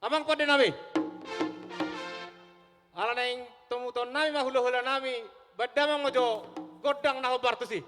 Amang pada nami. Ala naing tumuton nami mahula-hula nami. Badamang mojo godang naho bartusi.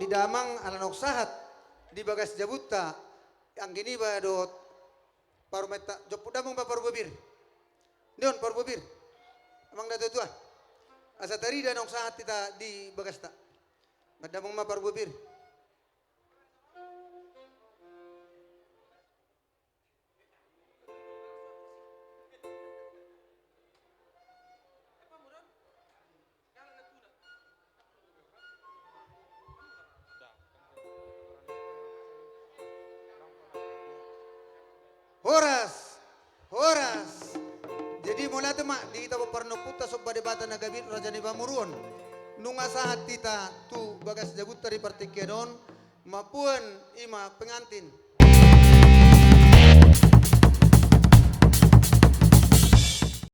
damang alanok sahat di bagas jabuta ang gini ba dot parumeta jopo damang ba parubabir Dion parubabir amang dato tua asa tari danok sahat kita di bagas ta madamang ma parubabir Horas, horas. Jadi mula tu mak di kita parno puta sob badebatan nagabit raja ni bamuruon. Nung asahat kita tu bagas jabut dari partikedon mapuan ima pengantin.